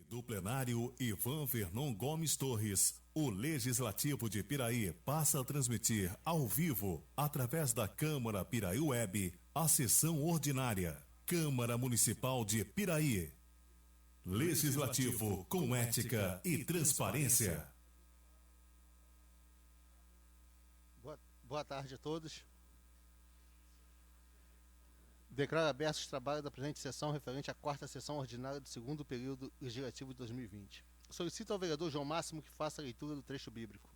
Do plenário Ivan Vernon Gomes Torres, o Legislativo de Piraí passa a transmitir ao vivo, através da Câmara Piraí Web, a sessão ordinária. Câmara Municipal de Piraí. Legislativo com ética e transparência. Boa tarde a todos. Declaro abertos os trabalhos da presente sessão referente à quarta sessão ordinária do segundo período legislativo de 2020. Solicito ao vereador João Máximo que faça a leitura do trecho bíblico.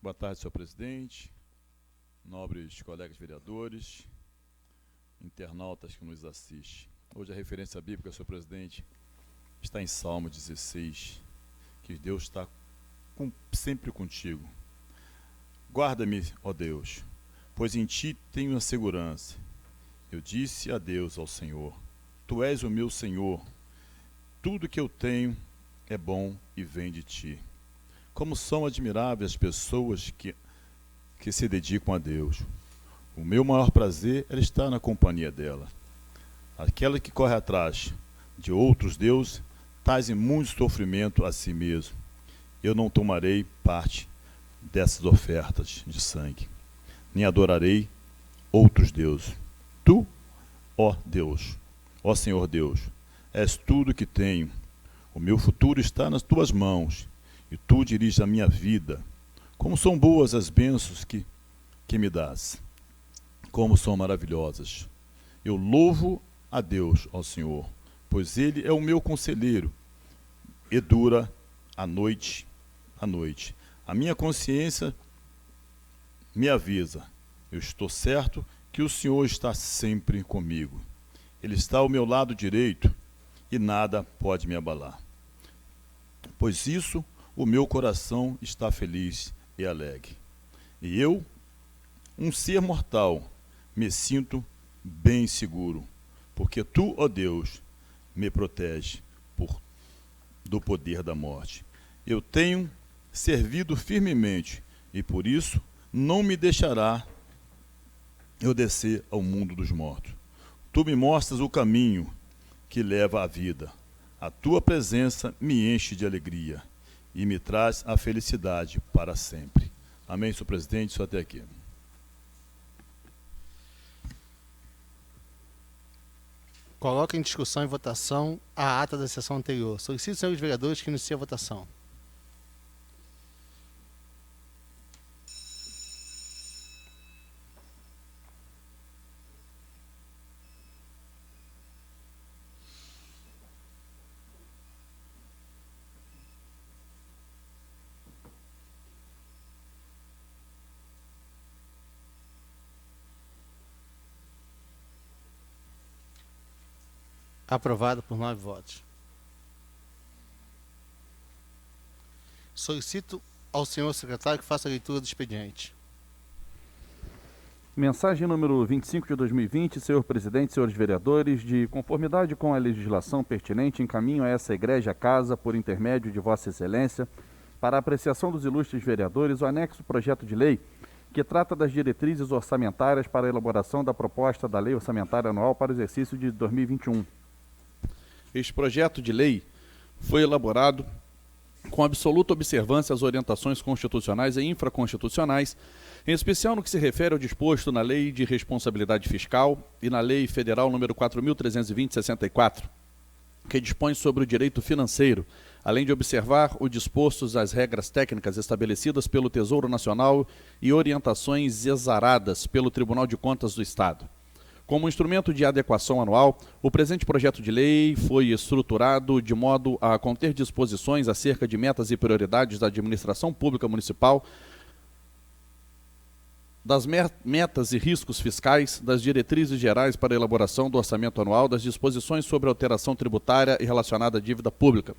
Boa tarde, senhor presidente, nobres colegas vereadores, internautas que nos assistem. Hoje a referência bíblica, senhor presidente, está em Salmo 16, que Deus está sempre contigo. Guarda-me, ó Deus, pois em ti tenho a segurança. Eu disse adeus ao Senhor. Tu és o meu Senhor. Tudo que eu tenho é bom e vem de ti. Como são admiráveis as pessoas que se dedicam a Deus. O meu maior prazer é estar na companhia dela. Aquela que corre atrás de outros deuses, traz em muito sofrimento a si mesmo. Eu não tomarei parte dessas ofertas de sangue, nem adorarei outros deuses. Tu, ó Deus, ó Senhor Deus, és tudo que tenho. O meu futuro está nas tuas mãos. E tu diriges a minha vida. Como são boas as bênçãos que me dás. Como são maravilhosas. Eu louvo a Deus, ó Senhor, pois Ele é o meu conselheiro. E dura a noite. A minha consciência me avisa. Eu estou certo que o Senhor está sempre comigo. Ele está ao meu lado direito e nada pode me abalar. Pois isso, o meu coração está feliz e alegre. E eu, um ser mortal, me sinto bem seguro, porque tu, ó Deus, me protege do poder da morte. Eu tenho servido firmemente, e por isso não me deixará eu descer ao mundo dos mortos. Tu me mostras o caminho que leva à vida. A tua presença me enche de alegria e me traz a felicidade para sempre. Amém, senhor presidente, só até aqui. Coloca em discussão e votação a ata da sessão anterior. Solicito aos senhores vereadores que iniciem a votação. Aprovado por 9 votos. Solicito ao senhor secretário que faça a leitura do expediente. Mensagem número 25 de 2020, senhor presidente, senhores vereadores, de conformidade com a legislação pertinente, encaminho a essa egrégia casa, por intermédio de Vossa Excelência, para a apreciação dos ilustres vereadores, o anexo projeto de lei que trata das diretrizes orçamentárias para a elaboração da proposta da Lei Orçamentária Anual para o exercício de 2021. Este projeto de lei foi elaborado com absoluta observância às orientações constitucionais e infraconstitucionais, em especial no que se refere ao disposto na Lei de Responsabilidade Fiscal e na Lei Federal nº 4.320/64, que dispõe sobre o direito financeiro, além de observar o disposto às regras técnicas estabelecidas pelo Tesouro Nacional e orientações exaradas pelo Tribunal de Contas do Estado. Como instrumento de adequação anual, o presente projeto de lei foi estruturado de modo a conter disposições acerca de metas e prioridades da administração pública municipal, das metas e riscos fiscais, das diretrizes gerais para a elaboração do orçamento anual, das disposições sobre alteração tributária e relacionada à dívida pública.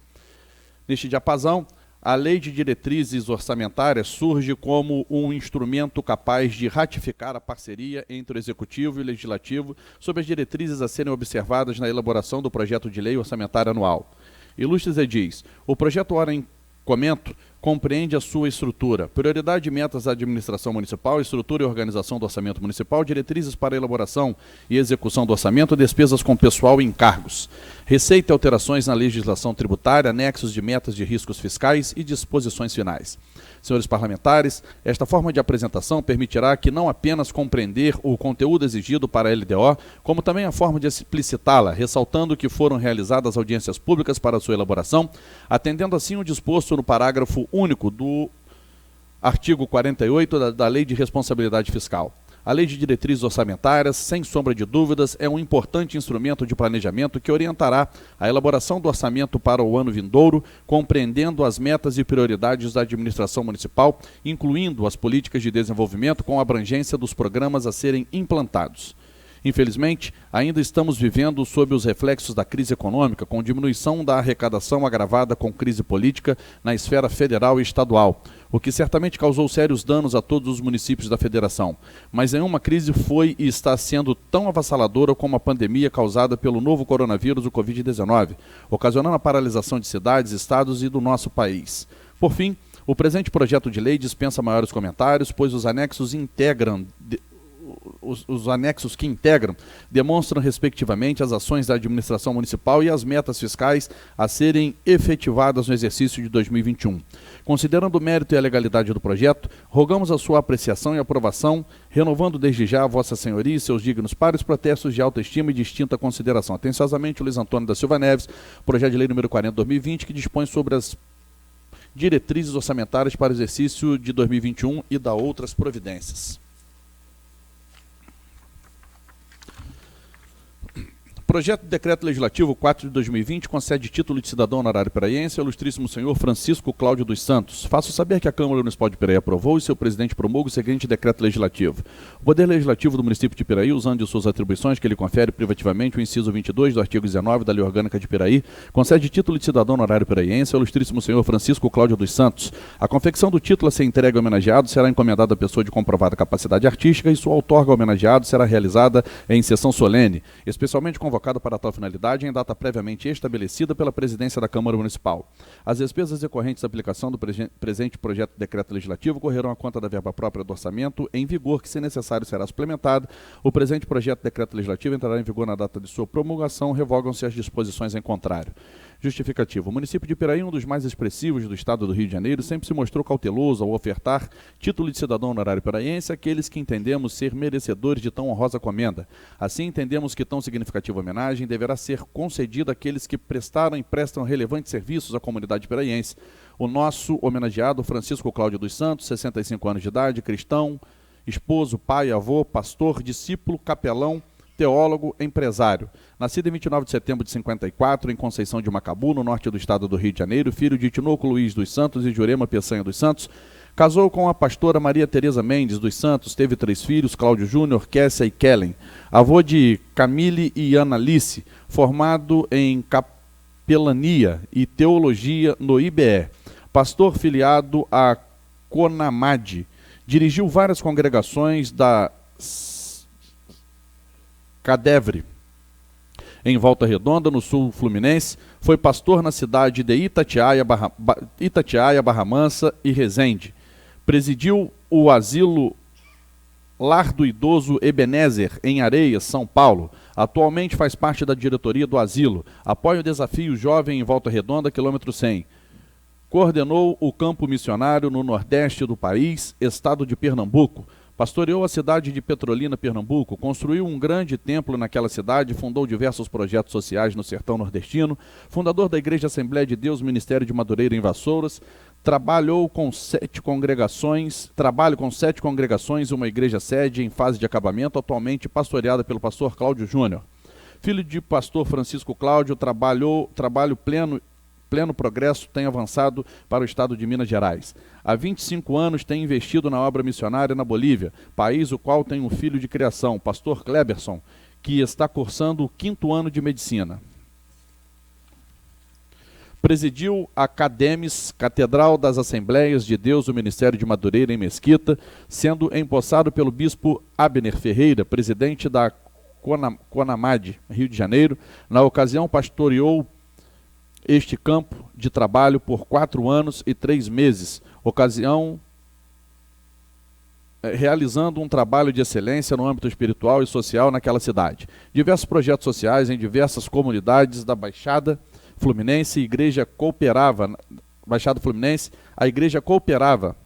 Neste diapasão, a Lei de Diretrizes Orçamentárias surge como um instrumento capaz de ratificar a parceria entre o Executivo e o Legislativo sobre as diretrizes a serem observadas na elaboração do projeto de lei orçamentária anual. Ilustres edis, o projeto ora em comento compreende a sua estrutura, prioridade e metas da administração municipal, estrutura e organização do orçamento municipal, diretrizes para elaboração e execução do orçamento, despesas com pessoal e encargos, receita e alterações na legislação tributária, anexos de metas de riscos fiscais e disposições finais. Senhores parlamentares, esta forma de apresentação permitirá que não apenas compreender o conteúdo exigido para a LDO, como também a forma de explicitá-la, ressaltando que foram realizadas audiências públicas para sua elaboração, atendendo assim o disposto no parágrafo único do artigo 48 da Lei de Responsabilidade Fiscal. A Lei de Diretrizes Orçamentárias, sem sombra de dúvidas, é um importante instrumento de planejamento que orientará a elaboração do orçamento para o ano vindouro, compreendendo as metas e prioridades da administração municipal, incluindo as políticas de desenvolvimento com abrangência dos programas a serem implantados. Infelizmente, ainda estamos vivendo sob os reflexos da crise econômica, com diminuição da arrecadação agravada com crise política na esfera federal e estadual, o que certamente causou sérios danos a todos os municípios da federação. Mas nenhuma crise foi e está sendo tão avassaladora como a pandemia causada pelo novo coronavírus, o Covid-19, ocasionando a paralisação de cidades, estados e do nosso país. Por fim, o presente projeto de lei dispensa maiores comentários, pois os anexos que integram demonstram, respectivamente, as ações da administração municipal e as metas fiscais a serem efetivadas no exercício de 2021. Considerando o mérito e a legalidade do projeto, rogamos a sua apreciação e aprovação, renovando desde já a Vossa Senhoria e seus dignos pares protestos de alta estima e distinta consideração. Atenciosamente, Luiz Antônio da Silva Neves, projeto de lei número 40/2020, que dispõe sobre as diretrizes orçamentárias para o exercício de 2021 e da outras providências. Projeto de Decreto Legislativo 4 de 2020 concede título de cidadão honorário piraiense ao ilustríssimo senhor Francisco Cláudio dos Santos. Faço saber que a Câmara Municipal de Piraí aprovou e seu presidente promulga o seguinte decreto legislativo. O Poder Legislativo do município de Piraí, usando de suas atribuições que lhe confere privativamente o inciso 22 do artigo 19 da Lei Orgânica de Piraí, concede título de cidadão honorário piraiense ao ilustríssimo senhor Francisco Cláudio dos Santos. A confecção do título a ser entregue ao homenageado será encomendada à pessoa de comprovada capacidade artística e sua outorga ao homenageado será realizada em sessão solene, especialmente convocada para tal finalidade em data previamente estabelecida pela presidência da Câmara Municipal. As despesas decorrentes da aplicação do presente projeto de decreto legislativo correrão à conta da verba própria do orçamento em vigor, que, se necessário, será suplementado. O presente projeto de decreto legislativo entrará em vigor na data de sua promulgação, revogam-se as disposições em contrário. Justificativo. O município de Piraí, um dos mais expressivos do estado do Rio de Janeiro, sempre se mostrou cauteloso ao ofertar título de cidadão honorário piraiense àqueles que entendemos ser merecedores de tão honrosa comenda. Assim, entendemos que tão significativa homenagem deverá ser concedida àqueles que prestaram e prestam relevantes serviços à comunidade piraiense. O nosso homenageado, Francisco Cláudio dos Santos, 65 anos de idade, cristão, esposo, pai, avô, pastor, discípulo, capelão, teólogo, empresário. Nascido em 29 de setembro de 54, em Conceição de Macabu, no norte do estado do Rio de Janeiro, filho de Tinoco Luiz dos Santos e Jurema Peçanha dos Santos, casou com a pastora Maria Tereza Mendes dos Santos, teve 3 filhos, Cláudio Júnior, Kessia e Kellen. Avô de Camille e Analice, formado em capelania e teologia no IBE. Pastor filiado a Conamad. Dirigiu várias congregações da Cadevre, em Volta Redonda, no sul fluminense. Foi pastor na cidade de Itatiaia, Barra Mansa e Resende. Presidiu o asilo Lar do Idoso Ebenezer, em Areias, São Paulo. Atualmente faz parte da diretoria do asilo. Apoia o Desafio Jovem em Volta Redonda, quilômetro 100. Coordenou o campo missionário no nordeste do país, estado de Pernambuco. Pastoreou a cidade de Petrolina, Pernambuco, construiu um grande templo naquela cidade, fundou diversos projetos sociais no sertão nordestino, fundador da Igreja Assembleia de Deus, Ministério de Madureira em Vassouras, trabalha com 7 congregações e uma igreja sede em fase de acabamento, atualmente pastoreada pelo pastor Cláudio Júnior. Filho de pastor Francisco Cláudio, trabalho pleno progresso tem avançado para o estado de Minas Gerais. Há 25 anos tem investido na obra missionária na Bolívia, país o qual tem um filho de criação, pastor Kleberson, que está cursando o 5º ano de medicina. Presidiu a Cademes, Catedral das Assembleias de Deus do Ministério de Madureira em Mesquita, sendo empossado pelo bispo Abner Ferreira, presidente da Conamad, Rio de Janeiro. Na ocasião, pastoreou este campo de trabalho por 4 anos e 3 meses, realizando um trabalho de excelência no âmbito espiritual e social naquela cidade. Diversos projetos sociais em diversas comunidades da Baixada Fluminense, a igreja cooperava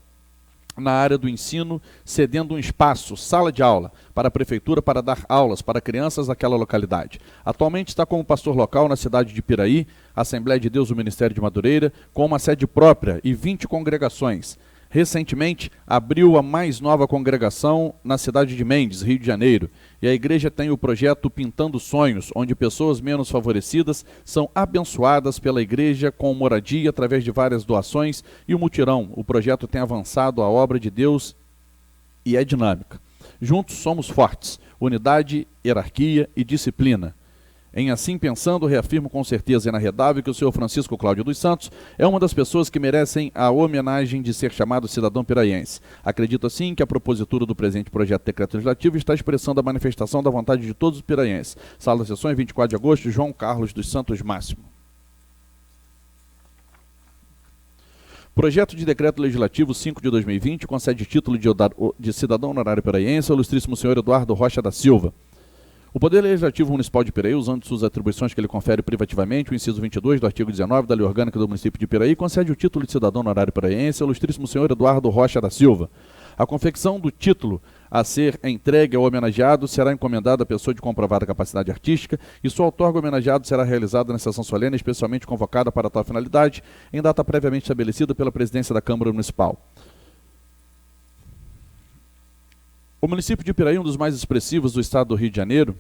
na área do ensino, cedendo um espaço, sala de aula, para a prefeitura para dar aulas para crianças daquela localidade. Atualmente está como pastor local na cidade de Piraí, Assembleia de Deus do Ministério de Madureira, com uma sede própria e 20 congregações. Recentemente, abriu a mais nova congregação na cidade de Mendes, Rio de Janeiro, e a igreja tem o projeto Pintando Sonhos, onde pessoas menos favorecidas são abençoadas pela igreja com moradia através de várias doações e o mutirão. O projeto tem avançado a obra de Deus e é dinâmica. Juntos somos fortes, unidade, hierarquia e disciplina. Em assim pensando, reafirmo com certeza inarredável que o senhor Francisco Cláudio dos Santos é uma das pessoas que merecem a homenagem de ser chamado cidadão piraiense. Acredito assim que a propositura do presente projeto de decreto legislativo está expressando a manifestação da vontade de todos os piraienses. Sala das Sessões, 24 de agosto, João Carlos dos Santos Máximo. Projeto de Decreto Legislativo 5 de 2020 concede título de cidadão honorário piraiense ao ilustríssimo senhor Eduardo Rocha da Silva. O Poder Legislativo Municipal de Piraí, usando suas atribuições que ele confere privativamente, o inciso 22 do artigo 19 da Lei Orgânica do Município de Piraí, concede o título de cidadão honorário piraiense ao ilustríssimo senhor Eduardo Rocha da Silva. A confecção do título a ser entregue ao homenageado será encomendada à pessoa de comprovada capacidade artística e sua outorga homenageado será realizada na sessão solene especialmente convocada para tal finalidade, em data previamente estabelecida pela presidência da Câmara Municipal. O município de Piraí, um dos mais expressivos do estado do Rio de Janeiro,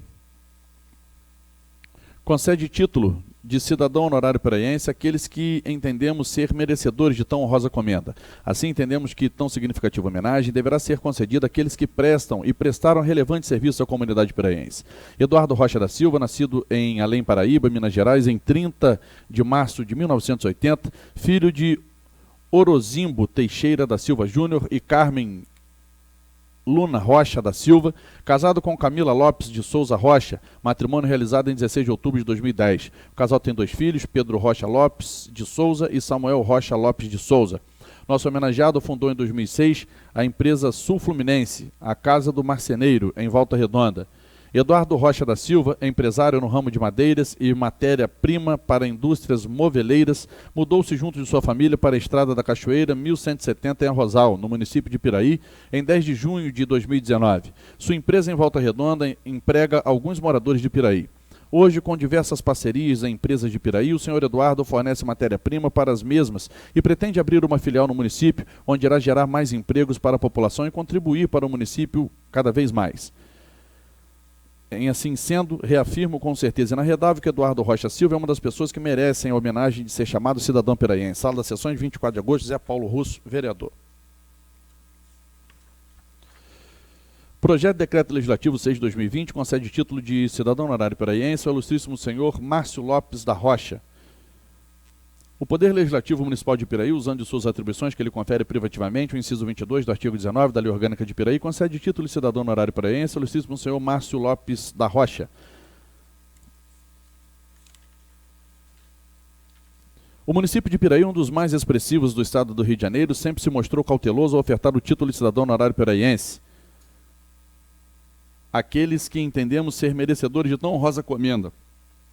concede título de cidadão honorário piraiense àqueles que entendemos ser merecedores de tão honrosa comenda. Assim, entendemos que tão significativa homenagem deverá ser concedida àqueles que prestam e prestaram relevante serviço à comunidade piraiense. Eduardo Rocha da Silva, nascido em Além Paraíba, Minas Gerais, em 30 de março de 1980, filho de Orozimbo Teixeira da Silva Júnior e Carmen Luna Rocha da Silva, casado com Camila Lopes de Souza Rocha, matrimônio realizado em 16 de outubro de 2010. O casal tem 2 filhos, Pedro Rocha Lopes de Souza e Samuel Rocha Lopes de Souza. Nosso homenageado fundou em 2006 a empresa Sul Fluminense, a Casa do Marceneiro, em Volta Redonda. Eduardo Rocha da Silva, empresário no ramo de madeiras e matéria-prima para indústrias moveleiras, mudou-se junto de sua família para a Estrada da Cachoeira, 1170, em Arrozal, no município de Piraí, em 10 de junho de 2019. Sua empresa em Volta Redonda emprega alguns moradores de Piraí. Hoje, com diversas parcerias em empresas de Piraí, o senhor Eduardo fornece matéria-prima para as mesmas e pretende abrir uma filial no município, onde irá gerar mais empregos para a população e contribuir para o município cada vez mais. Em assim sendo, reafirmo com certeza inarredável que Eduardo Rocha Silva é uma das pessoas que merecem a homenagem de ser chamado cidadão piraiense. Sala das Sessões, 24 de agosto, Zé Paulo Russo, vereador. Projeto de Decreto Legislativo 6 de 2020 concede título de cidadão honorário piraiense ao ilustríssimo senhor Márcio Lopes da Rocha. O Poder Legislativo Municipal de Piraí, usando de suas atribuições que ele confere privativamente, o inciso 22 do artigo 19 da Lei Orgânica de Piraí, concede título de cidadão honorário piraiense ao ilustríssimo senhor Márcio Lopes da Rocha. O município de Piraí, um dos mais expressivos do estado do Rio de Janeiro, sempre se mostrou cauteloso ao ofertar o título de cidadão honorário piraiense àqueles que entendemos ser merecedores de tão honrosa comenda.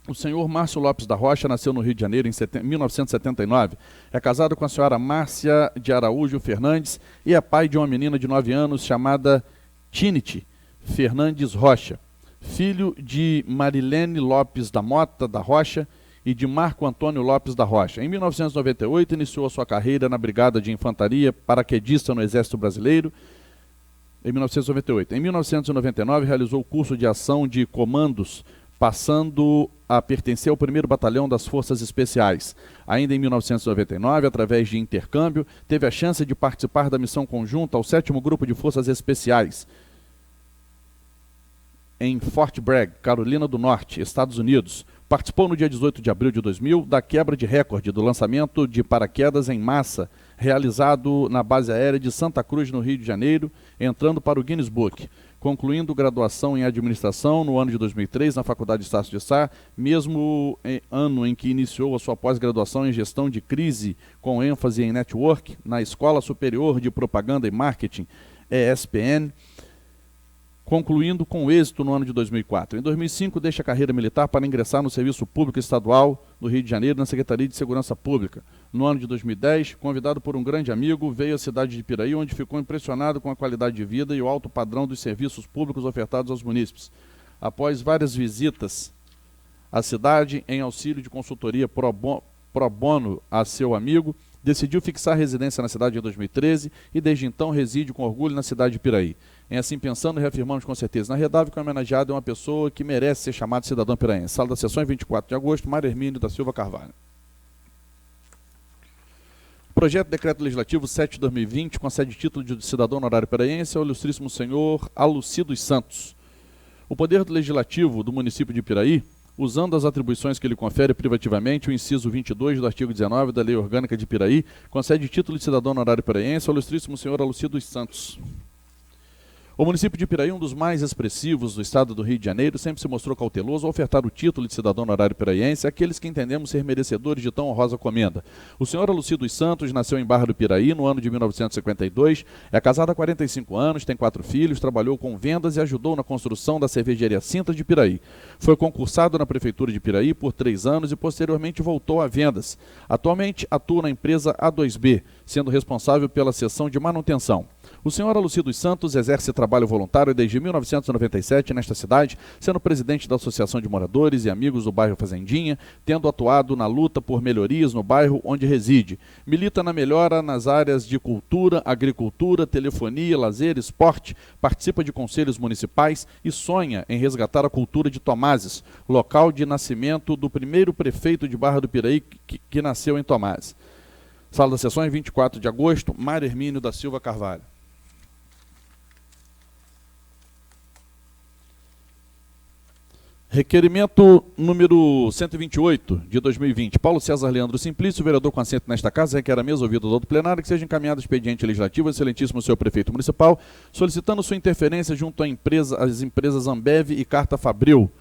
O senhor Márcio Lopes da Rocha nasceu no Rio de Janeiro em 1979. É casado com a senhora Márcia de Araújo Fernandes e é pai de uma menina de 9 anos chamada Tinity Fernandes Rocha. Filho de Marilene Lopes da Mota da Rocha e de Marco Antônio Lopes da Rocha. Em 1998, iniciou a sua carreira na Brigada de Infantaria Paraquedista no Exército Brasileiro. Em 1998. Em 1999, realizou o curso de ação de comandos, passando a pertencer ao 1º Batalhão das Forças Especiais. Ainda em 1999, através de intercâmbio, teve a chance de participar da missão conjunta ao 7º Grupo de Forças Especiais, em Fort Bragg, Carolina do Norte, Estados Unidos. Participou no dia 18 de abril de 2000 da quebra de recorde do lançamento de paraquedas em massa, realizado na base aérea de Santa Cruz, no Rio de Janeiro, entrando para o Guinness Book, concluindo graduação em administração no ano de 2003 na Faculdade Estácio de Sá, mesmo ano em que iniciou a sua pós-graduação em gestão de crise com ênfase em network na Escola Superior de Propaganda e Marketing, ESPN, concluindo com êxito no ano de 2004. Em 2005, deixa a carreira militar para ingressar no Serviço Público Estadual do Rio de Janeiro, na Secretaria de Segurança Pública. No ano de 2010, convidado por um grande amigo, veio à cidade de Piraí, onde ficou impressionado com a qualidade de vida e o alto padrão dos serviços públicos ofertados aos munícipes. Após várias visitas à cidade, em auxílio de consultoria pro bono a seu amigo, decidiu fixar residência na cidade em 2013 e desde então reside com orgulho na cidade de Piraí. Em Assim Pensando, reafirmamos com certeza inarredável que o homenageado é uma pessoa que merece ser chamado cidadão piraense. Sala das Sessões, 24 de agosto, Mário Hermínio da Silva Carvalho. Projeto de Decreto Legislativo 7/2020, concede título de cidadão honorário piraense ao ilustríssimo senhor Aluci dos Santos. O Poder Legislativo do município de Piraí, usando as atribuições que lhe confere privativamente, o inciso 22 do artigo 19 da Lei Orgânica de Piraí, concede título de cidadão honorário piraense ao ilustríssimo senhor Aluci dos Santos. O município de Piraí, um dos mais expressivos do estado do Rio de Janeiro, sempre se mostrou cauteloso ao ofertar o título de cidadão honorário piraense àqueles que entendemos ser merecedores de tão honrosa comenda. O senhor Aluci dos Santos nasceu em Barra do Piraí no ano de 1952, é casado há 45 anos, tem 4 filhos, trabalhou com vendas e ajudou na construção da cervejaria Sintra de Piraí. Foi concursado na Prefeitura de Piraí por 3 anos e posteriormente voltou a vendas. Atualmente atua na empresa A2B, sendo responsável pela seção de manutenção. O senhor Aluci dos Santos exerce trabalho voluntário desde 1997 nesta cidade, sendo presidente da Associação de Moradores e Amigos do bairro Fazendinha, tendo atuado na luta por melhorias no bairro onde reside. Milita na melhora nas áreas de cultura, agricultura, telefonia, lazer, esporte, participa de conselhos municipais e sonha em resgatar a cultura de Tomazes, local de nascimento do primeiro prefeito de Barra do Piraí que nasceu em Tomazes. Sala das Sessões, 24 de agosto, Mário Hermínio da Silva Carvalho. Requerimento número 128 de 2020. Paulo César Leandro Simplício, vereador com assento nesta casa, requer a mesa ouvido do outro plenário que seja encaminhado expediente legislativo ao excelentíssimo senhor prefeito municipal, solicitando sua interferência junto às empresas Ambev e Carta Fabril,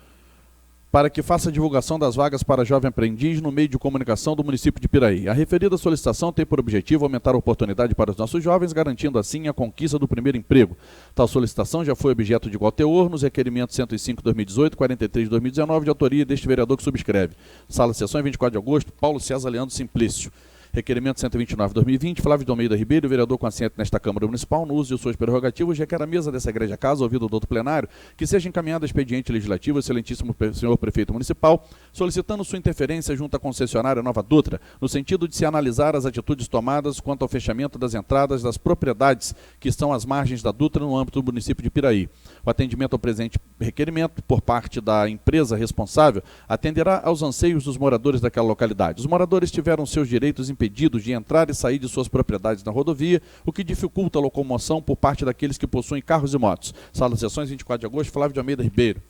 para que faça a divulgação das vagas para jovem aprendiz no meio de comunicação do município de Piraí. A referida solicitação tem por objetivo aumentar a oportunidade para os nossos jovens, garantindo assim a conquista do primeiro emprego. Tal solicitação já foi objeto de igual teor nos requerimentos 105/2018, 43/2019, de autoria deste vereador que subscreve. Sala de Sessões, 24 de agosto, Paulo César Leandro Simplício. Requerimento 129/2020, Flávio de Almeida Ribeiro, vereador com assento nesta Câmara Municipal, no uso de suas prerrogativas, requer a mesa dessa Igreja Casa, ouvido do outro plenário, que seja encaminhado expediente legislativo ao excelentíssimo senhor prefeito municipal, solicitando sua interferência junto à concessionária Nova Dutra, no sentido de se analisar as atitudes tomadas quanto ao fechamento das entradas das propriedades que estão às margens da Dutra no âmbito do município de Piraí. O atendimento ao presente requerimento, por parte da empresa responsável, atenderá aos anseios dos moradores daquela localidade. Os moradores tiveram seus direitos impedidos de entrar e sair de suas propriedades na rodovia, o que dificulta a locomoção por parte daqueles que possuem carros e motos. Sala de Sessões, 24 de agosto, Flávio de Almeida Ribeiro.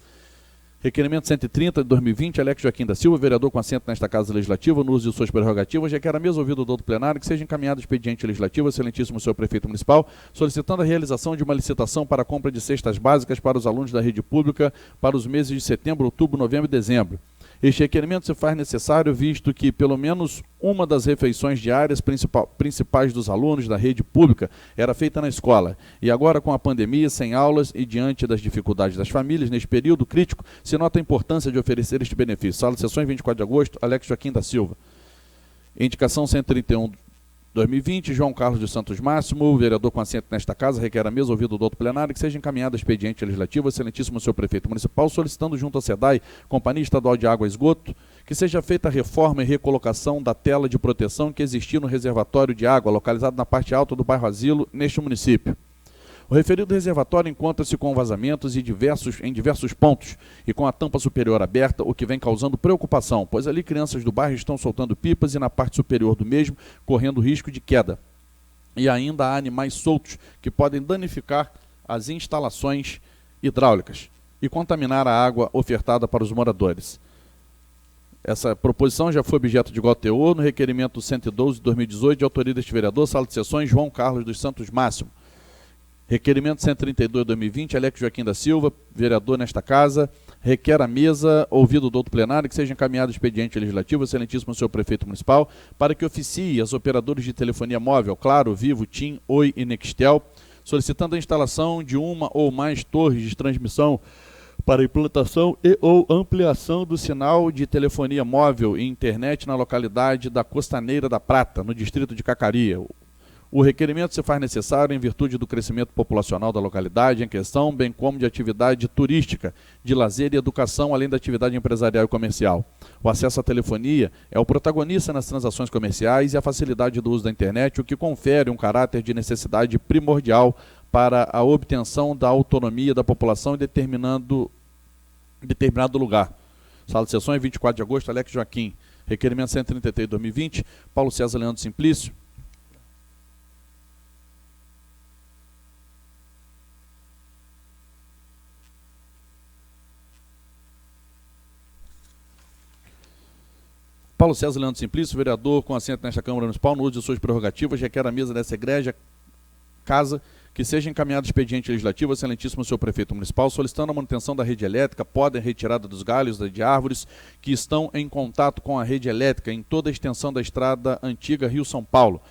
Requerimento 130 de 2020, Alex Joaquim da Silva, vereador com assento nesta Casa Legislativa, no uso de suas prerrogativas, requer a mesa ouvido do outro plenário que seja encaminhado expediente legislativo ao excelentíssimo senhor prefeito municipal, solicitando a realização de uma licitação para a compra de cestas básicas para os alunos da rede pública para os meses de setembro, outubro, novembro e dezembro. Este requerimento se faz necessário, visto que pelo menos uma das refeições diárias principais dos alunos da rede pública era feita na escola. E agora, com a pandemia, sem aulas e diante das dificuldades das famílias, neste período crítico, se nota a importância de oferecer este benefício. Sala de Sessões, 24 de agosto, Alex Joaquim da Silva. Indicação 131/2020, João Carlos de Santos Máximo, vereador com assento nesta casa, requer a mesa ouvido do outro plenário que seja encaminhado expediente legislativo ao excelentíssimo senhor prefeito municipal, solicitando junto à SEDAI, Companhia Estadual de Água e Esgoto, que seja feita a reforma e recolocação da tela de proteção que existia no reservatório de água, localizado na parte alta do bairro Asilo, neste município. O referido reservatório encontra-se com vazamentos em diversos pontos e com a tampa superior aberta, o que vem causando preocupação, pois ali crianças do bairro estão soltando pipas e na parte superior do mesmo correndo risco de queda. E ainda há animais soltos que podem danificar as instalações hidráulicas e contaminar a água ofertada para os moradores. Essa proposição já foi objeto de igual teor no requerimento 112 de 2018, de autoria deste vereador, Sala de Sessões, João Carlos dos Santos Máximo. Requerimento 132 de 2020, Alex Joaquim da Silva, vereador nesta casa, requer à mesa, ouvido do outro plenário, que seja encaminhado expediente legislativo, excelentíssimo senhor prefeito municipal, para que oficie as operadoras de telefonia móvel, Claro, Vivo, TIM, Oi e Nextel, solicitando a instalação de uma ou mais torres de transmissão para implantação e ou ampliação do sinal de telefonia móvel e internet na localidade da Costaneira da Prata, no distrito de Cacaria. O requerimento se faz necessário em virtude do crescimento populacional da localidade em questão, bem como de atividade turística, de lazer e educação, além da atividade empresarial e comercial. O acesso à telefonia é o protagonista nas transações comerciais e a facilidade do uso da internet, o que confere um caráter de necessidade primordial para a obtenção da autonomia da população em determinado lugar. Sala de Sessões, 24 de agosto, Alex Joaquim. Requerimento 133 de 2020, Paulo César Leandro Simplício. Paulo César Leandro Simplício, vereador com assento nesta Câmara Municipal, no uso de suas prerrogativas, requer à mesa dessa egrégia casa que seja encaminhado expediente legislativo, excelentíssimo senhor prefeito municipal, solicitando a manutenção da rede elétrica, podem retirada dos galhos de árvores que estão em contato com a rede elétrica em toda a extensão da estrada antiga Rio-São Paulo,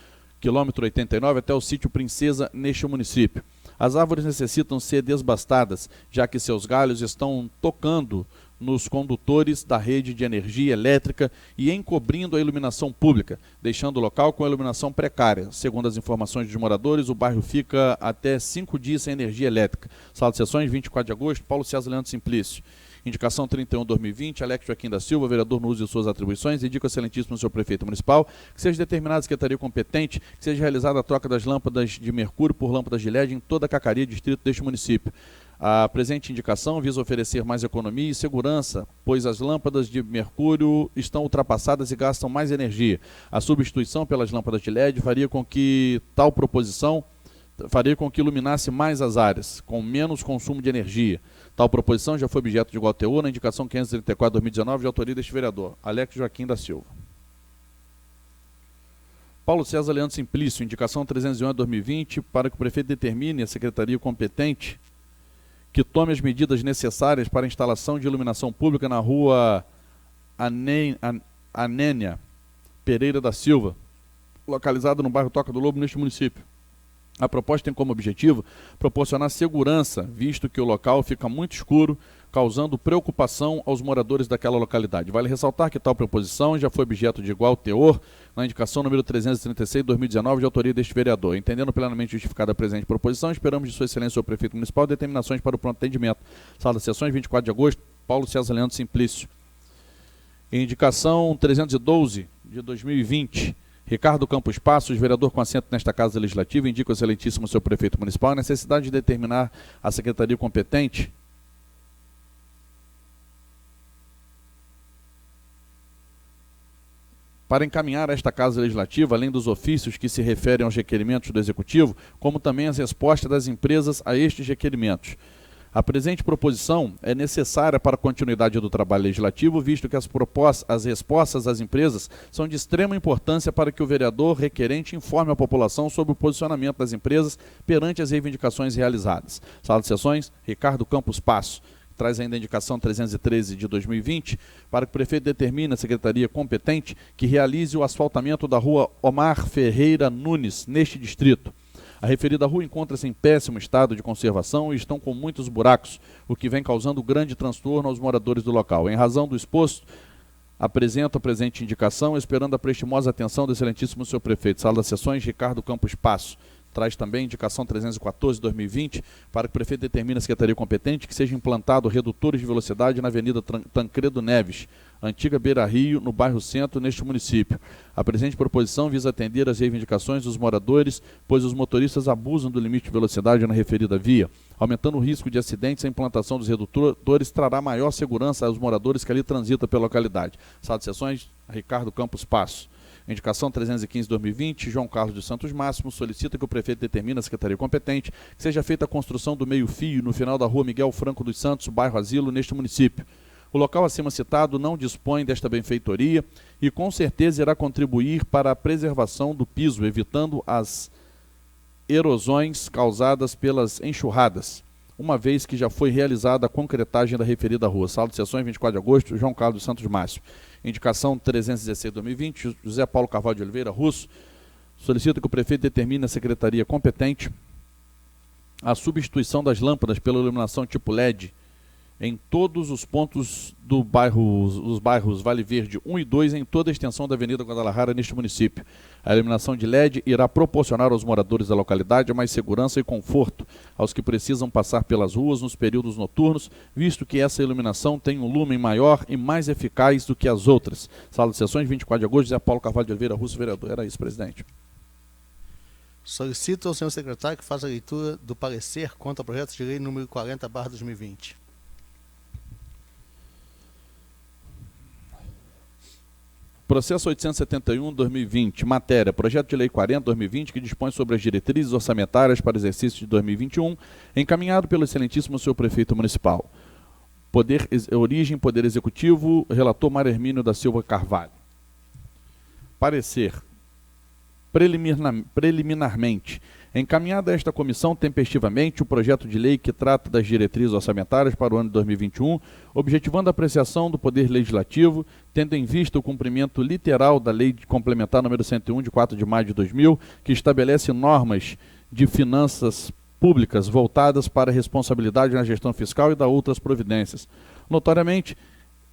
quilômetro 89 até o sítio Princesa, neste município. As árvores necessitam ser desbastadas, já que seus galhos estão tocando nos condutores da rede de energia elétrica e encobrindo a iluminação pública, deixando o local com a iluminação precária. Segundo as informações dos moradores, o bairro fica até 5 dias sem energia elétrica. Sala de Sessões, 24 de agosto, Paulo César Leandro Simplício. Indicação 31/2020, Alex Joaquim da Silva, vereador no uso de suas atribuições, indica ao excelentíssimo senhor prefeito municipal que seja determinada a secretaria competente que seja realizada a troca das lâmpadas de mercúrio por lâmpadas de LED em toda a Cacaria, distrito deste município. A presente indicação visa oferecer mais economia e segurança, pois as lâmpadas de mercúrio estão ultrapassadas e gastam mais energia. A substituição pelas lâmpadas de LED faria com que iluminasse mais as áreas, com menos consumo de energia. Tal proposição já foi objeto de igual teor na indicação 534/2019, de autoria deste vereador, Alex Joaquim da Silva. Paulo César Leandro Simplício, indicação 301/2020, para que o prefeito determine a secretaria competente que tome as medidas necessárias para a instalação de iluminação pública na rua Anênia Pereira da Silva, localizada no bairro Toca do Lobo, neste município. A proposta tem como objetivo proporcionar segurança, visto que o local fica muito escuro, causando preocupação aos moradores daquela localidade. Vale ressaltar que tal proposição já foi objeto de igual teor na indicação número 336 de 2019, de autoria deste vereador. Entendendo plenamente justificada a presente proposição, esperamos de sua excelência, o prefeito municipal, determinações para o pronto atendimento. Sala de Sessões, 24 de agosto, Paulo César Leandro Simplício. Indicação 312 de 2020, Ricardo Campos Passos, vereador com assento nesta Casa Legislativa, indica ao excelentíssimo senhor prefeito municipal a necessidade de determinar a secretaria competente para encaminhar a esta Casa Legislativa, além dos ofícios que se referem aos requerimentos do Executivo, como também as respostas das empresas a estes requerimentos. A presente proposição é necessária para a continuidade do trabalho legislativo, visto que as respostas das empresas são de extrema importância para que o vereador requerente informe a população sobre o posicionamento das empresas perante as reivindicações realizadas. Sala de Sessões, Ricardo Campos Passo. Traz ainda a indicação 313 de 2020, para que o prefeito determine a secretaria competente que realize o asfaltamento da rua Omar Ferreira Nunes, neste distrito. A referida rua encontra-se em péssimo estado de conservação e estão com muitos buracos, o que vem causando grande transtorno aos moradores do local. Em razão do exposto, apresento a presente indicação, esperando a prestimosa atenção do excelentíssimo senhor prefeito. Sala das Sessões, Ricardo Campos Passo. Traz também indicação 314 de 2020, para que o prefeito determine a secretaria competente que seja implantado redutores de velocidade na Avenida Tancredo Neves, antiga Beira Rio, no bairro Centro, neste município. A presente proposição visa atender às reivindicações dos moradores, pois os motoristas abusam do limite de velocidade na referida via. Aumentando o risco de acidentes, a implantação dos redutores trará maior segurança aos moradores que ali transitam pela localidade. Sala de Sessões, Ricardo Campos Passo. Indicação 315/2020, João Carlos dos Santos Máximo, solicita que o prefeito determine a secretaria competente que seja feita a construção do meio-fio no final da rua Miguel Franco dos Santos, bairro Asilo, neste município. O local acima citado não dispõe desta benfeitoria e com certeza irá contribuir para a preservação do piso, evitando as erosões causadas pelas enxurradas, uma vez que já foi realizada a concretagem da referida rua. Sala de sessões, 24 de agosto, João Carlos Santos Márcio. Indicação 316/2020, José Paulo Carvalho de Oliveira Russo. Solicita que o prefeito determine a secretaria competente a substituição das lâmpadas pela iluminação tipo LED em todos os pontos dos bairros Vale Verde 1 e 2 em toda a extensão da Avenida Guadalajara neste município. A iluminação de LED irá proporcionar aos moradores da localidade mais segurança e conforto aos que precisam passar pelas ruas nos períodos noturnos, visto que essa iluminação tem um lumen maior e mais eficaz do que as outras. Sala de sessões, 24 de agosto, José Paulo Carvalho de Oliveira Russo, vereador. Era isso, presidente. Solicito ao senhor secretário que faça a leitura do parecer quanto ao projeto de lei número 40/2020. Processo 871/2020, matéria, projeto de lei 40/2020, que dispõe sobre as diretrizes orçamentárias para o exercício de 2021, encaminhado pelo excelentíssimo senhor prefeito municipal. Origem, Poder Executivo, relator Mário Hermínio da Silva Carvalho. Parecer. Preliminarmente, encaminhada a esta comissão tempestivamente o projeto de lei que trata das diretrizes orçamentárias para o ano de 2021, objetivando a apreciação do Poder Legislativo, tendo em vista o cumprimento literal da Lei Complementar número 101, de 4 de maio de 2000, que estabelece normas de finanças públicas voltadas para a responsabilidade na gestão fiscal e da outras providências. Notoriamente,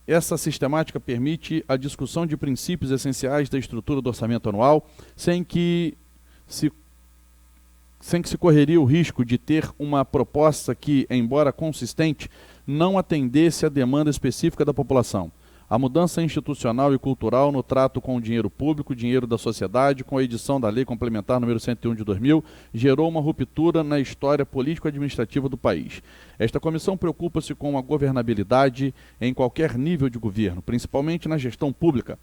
essa sistemática permite a discussão de princípios essenciais da estrutura do orçamento anual, sem que se correria o risco de ter uma proposta que, embora consistente, não atendesse à demanda específica da população. A mudança institucional e cultural no trato com o dinheiro público, dinheiro da sociedade, com a edição da Lei Complementar número 101 de 2000, gerou uma ruptura na história político-administrativa do país. Esta comissão preocupa-se com a governabilidade em qualquer nível de governo, principalmente na gestão pública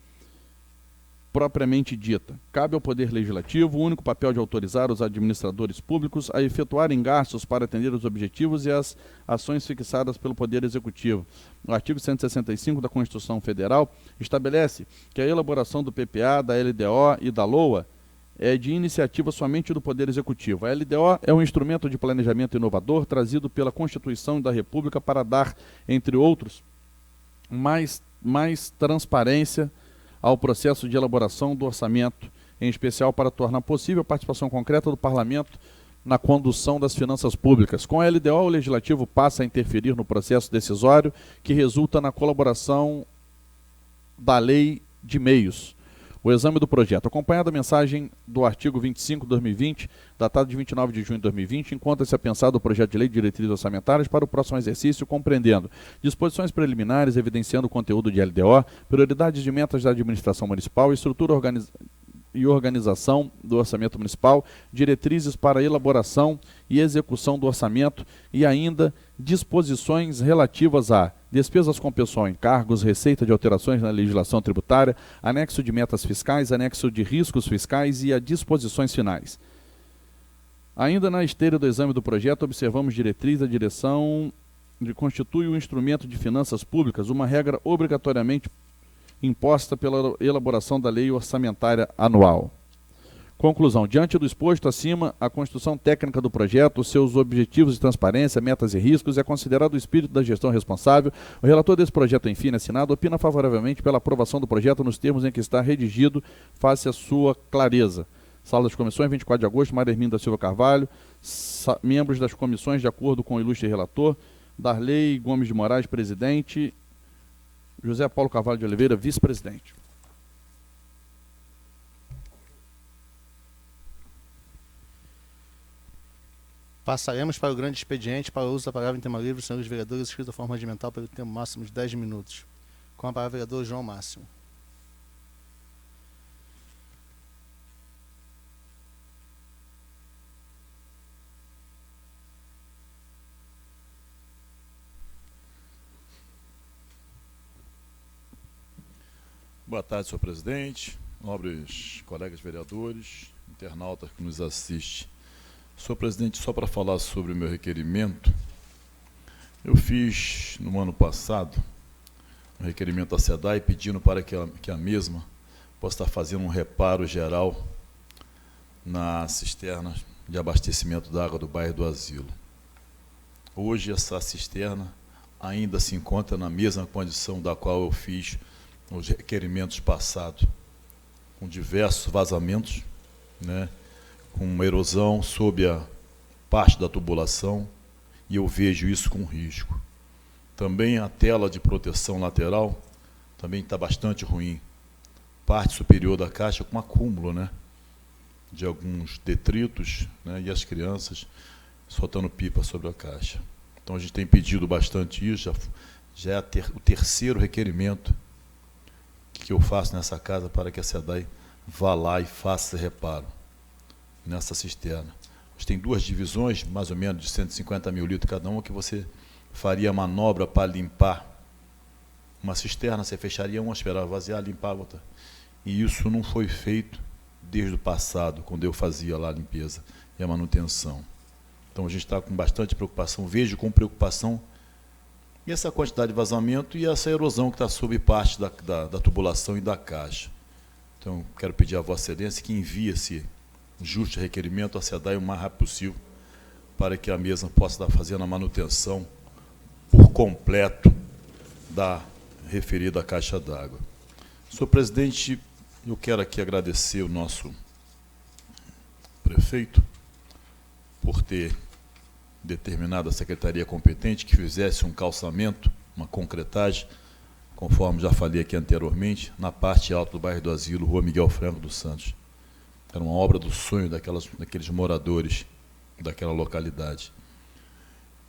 propriamente dita. Cabe ao Poder Legislativo o único papel de autorizar os administradores públicos a efetuarem gastos para atender os objetivos e as ações fixadas pelo Poder Executivo. O artigo 165 da Constituição Federal estabelece que a elaboração do PPA, da LDO e da LOA é de iniciativa somente do Poder Executivo. A LDO é um instrumento de planejamento inovador trazido pela Constituição da República para dar, entre outros, mais transparência ao processo de elaboração do orçamento, em especial para tornar possível a participação concreta do Parlamento na condução das finanças públicas. Com a LDO, o Legislativo passa a interferir no processo decisório que resulta na colaboração da Lei de Meios. O exame do projeto, acompanhado a mensagem do artigo 25/2020, datado de 29 de junho de 2020, encontra-se apensado o projeto de lei de diretrizes orçamentárias para o próximo exercício, compreendendo disposições preliminares evidenciando o conteúdo de LDO, prioridades de metas da administração municipal, estrutura e organização do orçamento municipal, diretrizes para a elaboração e execução do orçamento e ainda disposições relativas a despesas com pessoal, encargos, receita de alterações na legislação tributária, anexo de metas fiscais, anexo de riscos fiscais e a disposições finais. Ainda na esteira do exame do projeto, observamos diretriz da direção que constitui o instrumento de finanças públicas, uma regra obrigatoriamente imposta pela elaboração da lei orçamentária anual. Conclusão. Diante do exposto acima, a construção técnica do projeto, seus objetivos de transparência, metas e riscos, é considerado o espírito da gestão responsável. O relator desse projeto, enfim, assinado, opina favoravelmente pela aprovação do projeto nos termos em que está redigido, face à sua clareza. Sala das Comissões, 24 de agosto, Mário Hermínio da Silva Carvalho, membros das comissões, de acordo com o ilustre relator, Darley Gomes de Moraes, presidente, José Paulo Carvalho de Oliveira, vice-presidente. Passaremos para o grande expediente para o uso da palavra em tema livre, senhores vereadores, escrito da forma regimental pelo tempo máximo de 10 minutos. Com a palavra, vereador João Máximo. Boa tarde, senhor presidente, nobres colegas vereadores, internautas que nos assistem. Senhor presidente, só para falar sobre o meu requerimento, eu fiz, no ano passado, um requerimento à SEDAI pedindo para que a mesma possa estar fazendo um reparo geral na cisterna de abastecimento da água do bairro do Asilo. Hoje essa cisterna ainda se encontra na mesma condição da qual eu fiz os requerimentos passados, com diversos vazamentos, né, com uma erosão sob a parte da tubulação, e eu vejo isso com risco. Também a tela de proteção lateral também está bastante ruim. Parte superior da caixa com acúmulo, né, de alguns detritos, né, e as crianças soltando pipa sobre a caixa. Então a gente tem pedido bastante isso, já é o terceiro requerimento que eu faço nessa casa para que a SEDAI vá lá e faça reparo nessa cisterna. A gente tem duas divisões, mais ou menos de 150 mil litros cada uma, que você faria manobra para limpar uma cisterna, você fecharia uma, esperava vaziar, limpar a outra. E isso não foi feito desde o passado, quando eu fazia lá a limpeza e a manutenção. Então a gente está com bastante preocupação, vejo com preocupação e essa quantidade de vazamento e essa erosão que está sob parte da tubulação e da caixa. Então, quero pedir a Vossa Excelência que envie esse justo requerimento à SEDAI o mais rápido possível, para que a mesma possa estar fazendo a manutenção por completo da referida caixa d'água. Senhor presidente, eu quero aqui agradecer o nosso prefeito por ter determinado a secretaria competente que fizesse um calçamento, uma concretagem, conforme já falei aqui anteriormente, na parte alta do bairro do Asilo, Rua Miguel Franco dos Santos. Era uma obra do sonho daqueles moradores daquela localidade.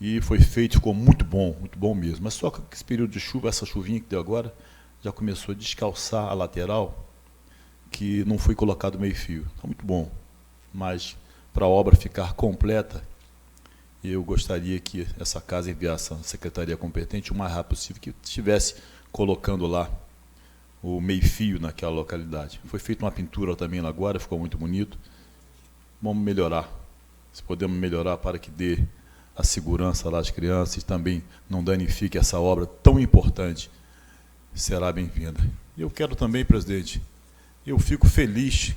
E foi feito, ficou muito bom mesmo. Mas só que esse período de chuva, essa chuvinha que deu agora, já começou a descalçar a lateral, que não foi colocado meio fio. Está muito bom. Mas, para a obra ficar completa, eu gostaria que essa casa enviasse à secretaria competente o mais rápido possível, que estivesse colocando lá o meio-fio naquela localidade. Foi feita uma pintura também lá agora, ficou muito bonito. Vamos melhorar. Se podemos melhorar para que dê a segurança lá às crianças e também não danifique essa obra tão importante, será bem-vinda. E eu quero também, presidente, eu fico feliz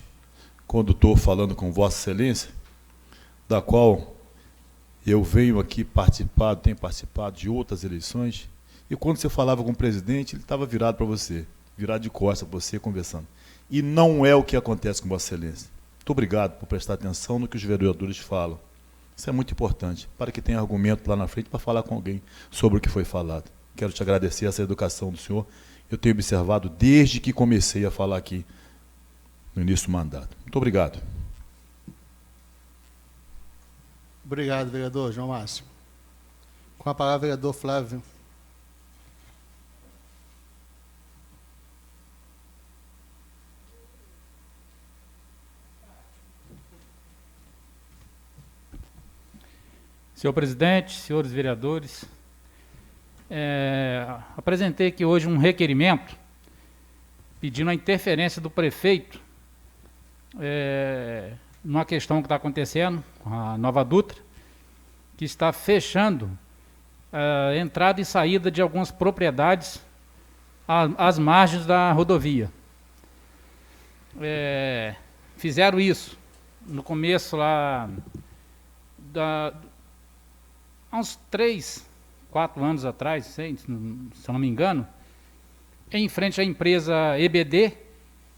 quando estou falando com Vossa Excelência, da qual eu venho aqui tenho participado de outras eleições, e quando você falava com o presidente, ele estava virado para você, virado de costas para você, conversando. E não é o que acontece com Vossa Excelência. Muito obrigado por prestar atenção no que os vereadores falam. Isso é muito importante, para que tenha argumento lá na frente para falar com alguém sobre o que foi falado. Quero te agradecer essa educação do senhor. Eu tenho observado desde que comecei a falar aqui no início do mandato. Muito obrigado. Obrigado, vereador João Márcio. Com a palavra, vereador Flávio. Senhor presidente, senhores vereadores, apresentei aqui hoje um requerimento pedindo a interferência do prefeito numa questão que está acontecendo com a Nova Dutra, que está fechando a entrada e saída de algumas propriedades às margens da rodovia. Fizeram isso no começo lá há uns 3, 4 anos atrás, se eu não me engano, em frente à empresa EBD,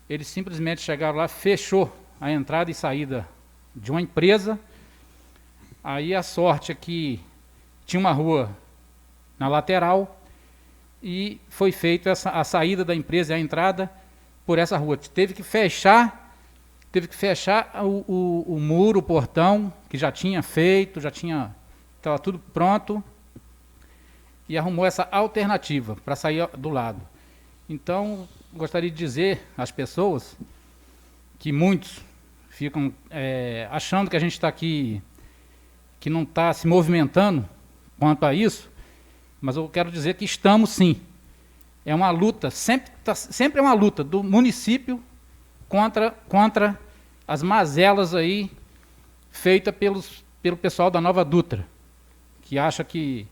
eles simplesmente chegaram lá, fechou a entrada e saída de uma empresa. Aí a sorte é que tinha uma rua na lateral e foi feita a saída da empresa e a entrada por essa rua. Teve que fechar o muro, o portão, que já tinha feito, estava tudo pronto, e arrumou essa alternativa para sair do lado. Então, gostaria de dizer às pessoas que muitos ficam achando que a gente está aqui, que não está se movimentando quanto a isso, mas eu quero dizer que estamos sim. É uma luta, sempre é uma luta do município contra as mazelas aí feitas pelo pessoal da Nova Dutra, que acha que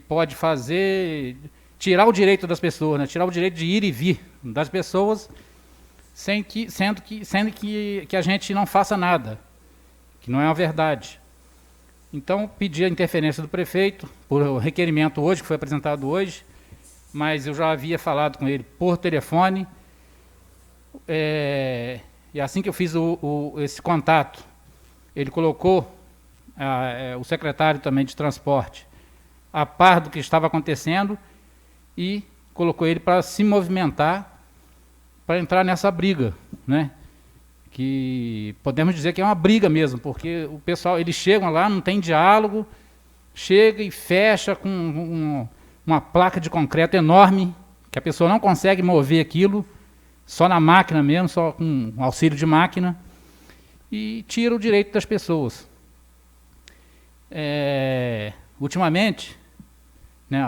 pode fazer, tirar o direito das pessoas, né? Tirar o direito de ir e vir das pessoas, sendo que a gente não faça nada, que não é uma verdade. Então, pedi a interferência do prefeito, por requerimento hoje, que foi apresentado hoje, mas eu já havia falado com ele por telefone, e assim que eu fiz esse contato, ele colocou o secretário também de transporte a par do que estava acontecendo e colocou ele para se movimentar, para entrar nessa briga, né? Que podemos dizer que é uma briga mesmo, porque o pessoal, eles chegam lá, não tem diálogo, chega e fecha com uma placa de concreto enorme, que a pessoa não consegue mover aquilo, só na máquina mesmo, só com auxílio de máquina, e tira o direito das pessoas. Ultimamente, né,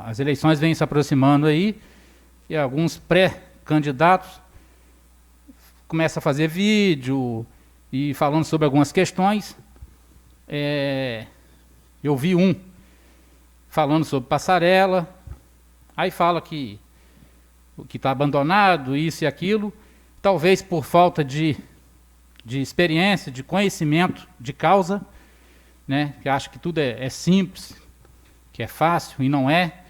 as eleições vêm se aproximando aí, e alguns pré-candidatos começam a fazer vídeo e falando sobre algumas questões. Eu vi um falando sobre passarela, aí fala que está abandonado, isso e aquilo, talvez por falta de experiência, de conhecimento de causa, né, que acha que tudo é simples, que é fácil, e não é.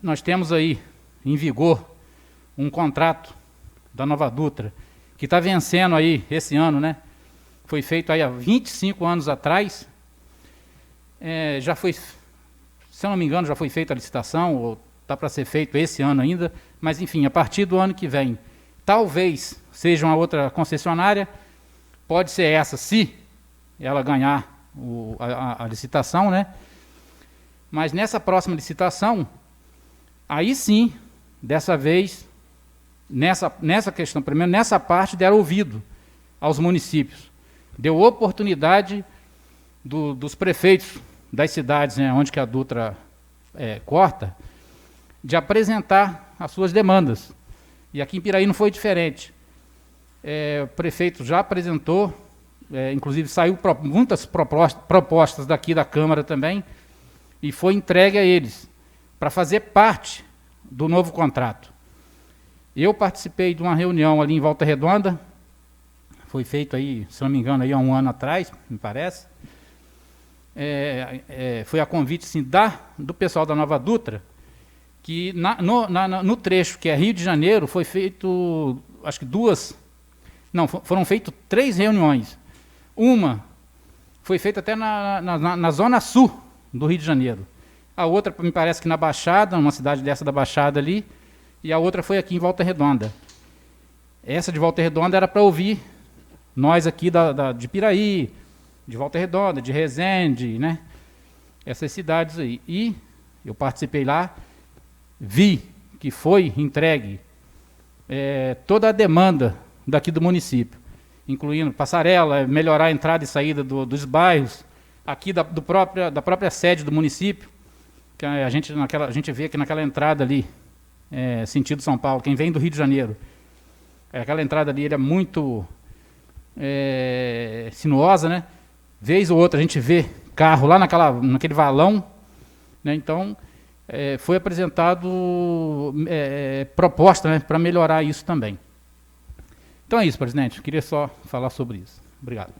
Nós temos aí em vigor um contrato da Nova Dutra, que está vencendo aí esse ano, né? Foi feito aí há 25 anos atrás, já foi, se eu não me engano, já foi feita a licitação, ou está para ser feito esse ano ainda, mas enfim, a partir do ano que vem, talvez seja uma outra concessionária, pode ser essa, se ela ganhar a licitação, né? Mas nessa próxima licitação, aí sim, dessa vez, nessa questão, primeiro nessa parte, deram ouvido aos municípios. Deu oportunidade dos prefeitos das cidades, né, onde que a Dutra corta, de apresentar as suas demandas. E aqui em Piraí não foi diferente. O prefeito já apresentou, inclusive saiu muitas propostas daqui da Câmara também, e foi entregue a eles, para fazer parte do novo contrato. Eu participei de uma reunião ali em Volta Redonda, foi feito aí, se não me engano, aí há um ano atrás, me parece. Foi a convite, sim, do pessoal da Nova Dutra, que no trecho que é Rio de Janeiro, foi feito, acho que foram feitas 3 reuniões. Uma foi feita até na zona sul do Rio de Janeiro. A outra, me parece que na Baixada, uma cidade dessa da Baixada ali, e a outra foi aqui em Volta Redonda. Essa de Volta Redonda era para ouvir nós aqui de Piraí, de Volta Redonda, de Resende, né? Essas cidades aí. E eu participei lá, vi que foi entregue toda a demanda daqui do município, incluindo passarela, melhorar a entrada e saída dos bairros, aqui da própria sede do município, que a gente vê que naquela entrada ali, sentido São Paulo, quem vem do Rio de Janeiro, aquela entrada ali é muito sinuosa, né? Vez ou outra a gente vê carro lá naquele valão, né? Então foi apresentado proposta, né, para melhorar isso também. Então é isso, presidente. Eu queria só falar sobre isso. Obrigado.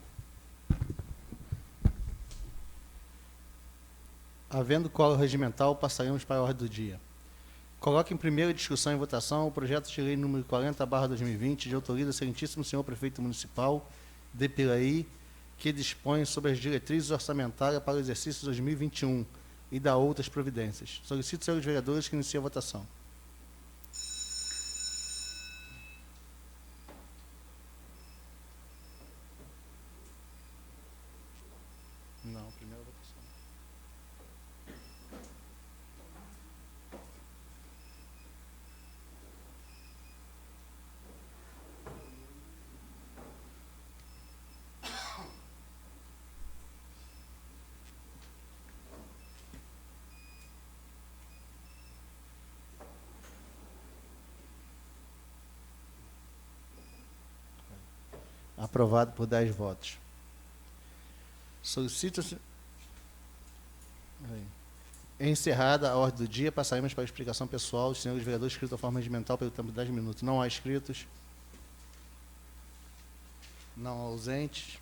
Havendo quórum regimental, passaremos para a ordem do dia. Coloque em primeira discussão e votação o projeto de lei número 40/2020, de autoria do excelentíssimo senhor prefeito municipal de Piraí, que dispõe sobre as diretrizes orçamentárias para o exercício 2021 e da outras providências. Solicito, senhores vereadores, que iniciem a votação. Não, primeira votação. Aprovado por 10 votos. Solicito... Encerrada a ordem do dia, passaremos para a explicação pessoal dos senhores vereadores inscritos à forma regimental pelo tempo de 10 minutos. Não há inscritos. Não há ausentes.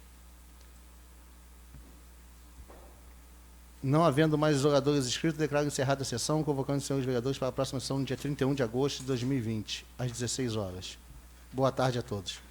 Não havendo mais oradores inscritos, declaro encerrada a sessão, convocando os senhores vereadores para a próxima sessão no dia 31 de agosto de 2020, às 16 horas. Boa tarde a todos.